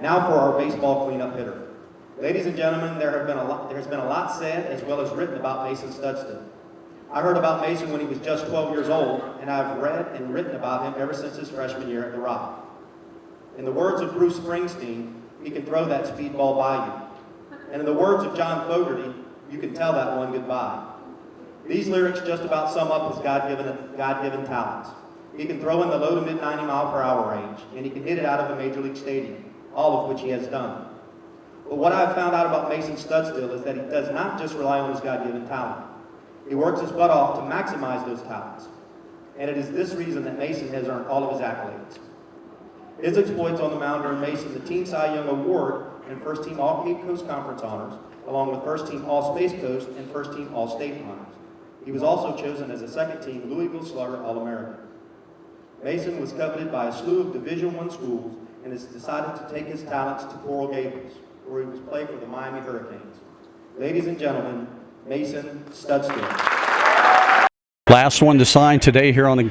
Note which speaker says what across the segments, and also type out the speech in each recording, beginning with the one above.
Speaker 1: Now for our baseball cleanup hitter. Ladies and gentlemen, there has been a lot said as well as written about Mason Studstill. I heard about Mason when he was just 12 years old, and I've read and written about him ever since his freshman year at the Rock. In the words of Bruce Springsteen, he can throw that speedball by you. And in the words of John Fogerty, you can tell that one goodbye. These lyrics just about sum up his God-given talents. He can throw in the low to mid 90 mile per hour range, and he can hit it out of a major league stadium, all of which he has done. But what I've found out about Mason Studstill is that he does not just rely on his God-given talent. He works his butt off to maximize those talents. And it is this reason that Mason has earned all of his accolades. His exploits on the mound earned Mason the Team Cy Young Award and First Team All-Cape Coast Conference honors, along with First Team All-Space Coast and First Team All-State honors. He was also chosen as a Second Team Louisville Slugger All-American. Mason was coveted by a slew of Division I schools and has decided to take his talents to Coral Gables, where he was played for the Miami Hurricanes. Ladies and gentlemen, Mason Studstill.
Speaker 2: Last one to sign today here on the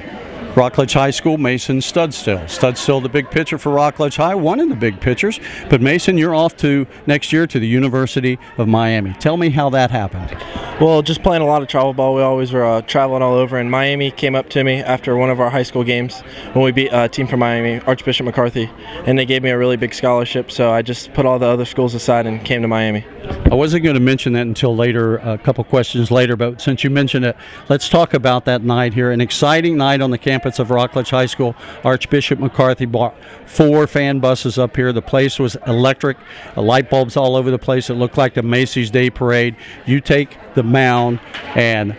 Speaker 2: Rockledge High School, Mason Studstill. Studstill, the big pitcher for Rockledge High, one of the big pitchers. But Mason, you're off to next year to the University of Miami. Tell me how that happened.
Speaker 3: Well, just playing a lot of travel ball. We always were traveling all over, and Miami came up to me after one of our high school games when we beat a team from Miami, Archbishop McCarthy, and they gave me a really big scholarship, so I just put all the other schools aside and came to Miami.
Speaker 2: I wasn't going to mention that until later, a couple questions later, but since you mentioned it, let's talk about that night here. An exciting night on the campus of Rockledge High School. Archbishop McCarthy brought 4 fan buses up here. The place was electric, light bulbs all over the place. It looked like the Macy's Day Parade. You take the mound, and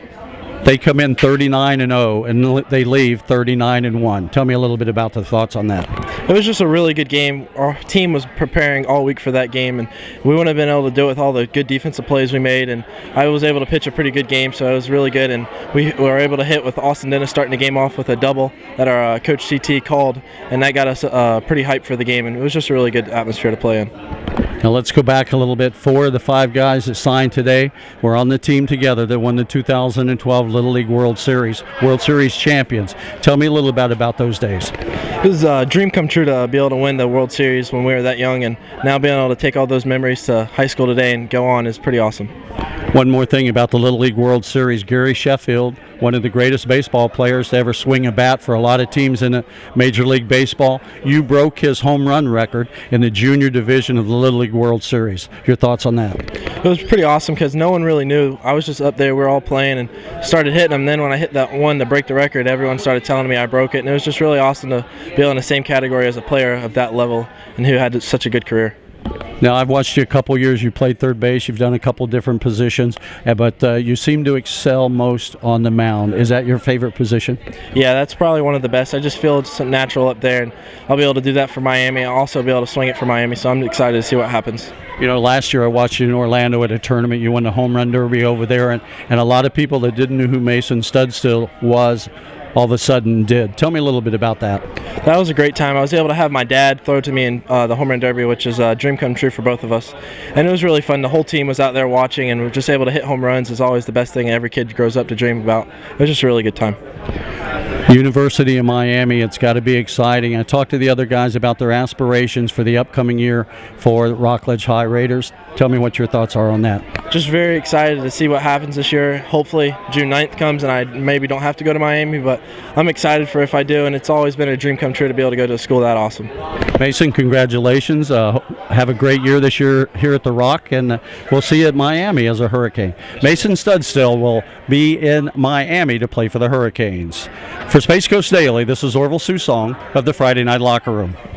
Speaker 2: they come in 39-0, and they leave 39-1. Tell me a little bit about the thoughts on that.
Speaker 3: It was just a really good game. Our team was preparing all week for that game, and we wouldn't have been able to do it with all the good defensive plays we made, and I was able to pitch a pretty good game, so it was really good, and we were able to hit with Austin Dennis starting the game off with a double that our coach CT called, and that got us pretty hyped for the game, and it was just a really good atmosphere to play in.
Speaker 2: Now let's go back a little bit. 4 of the 5 guys that signed today were on the team together that won the 2012 Little League World Series champions. Tell me a little bit about those days.
Speaker 3: It was a dream come true to be able to win the World Series when we were that young, and now being able to take all those memories to high school today and go on is pretty awesome.
Speaker 2: One more thing about the Little League World Series. Gary Sheffield, one of the greatest baseball players to ever swing a bat for a lot of teams in Major League Baseball. You broke his home run record in the junior division of the Little League World Series. Your thoughts on that?
Speaker 3: It was pretty awesome because no one really knew. I was just up there, we were all playing and started hitting them. Then when I hit that one to break the record, everyone started telling me I broke it, and it was just really awesome to be in the same category as a player of that level and who had such a good career.
Speaker 2: Now, I've watched you a couple years. You played third base. You've done a couple different positions, but you seem to excel most on the mound. Is that your favorite position?
Speaker 3: Yeah, that's probably one of the best. I just feel it's natural up there, and I'll be able to do that for Miami. I'll also be able to swing it for Miami, so I'm excited to see what happens.
Speaker 2: You know, last year I watched you in Orlando at a tournament. You won the home run derby over there, and a lot of people that didn't know who Mason Studstill was all of a sudden did. Tell me a little bit about that.
Speaker 3: That was a great time. I was able to have my dad throw to me in the home run derby, which is a dream come true for both of us. And it was really fun. The whole team was out there watching, and we were just able to hit home runs is always the best thing every kid grows up to dream about. It was just a really good time.
Speaker 2: University of Miami, it's got to be exciting. I talked to the other guys about their aspirations for the upcoming year for Rockledge High Raiders. Tell me what your thoughts are on that.
Speaker 3: Just very excited to see what happens this year. Hopefully June 9th comes and I maybe don't have to go to Miami, but I'm excited for if I do, and it's always been a dream come true to be able to go to a school that awesome.
Speaker 2: Mason, congratulations. Have a great year this year here at the Rock, and we'll see you at Miami as a Hurricane. Mason Studstill will be in Miami to play for the Hurricanes. For Space Coast Daily, this is Orville Susong of the Friday Night Locker Room.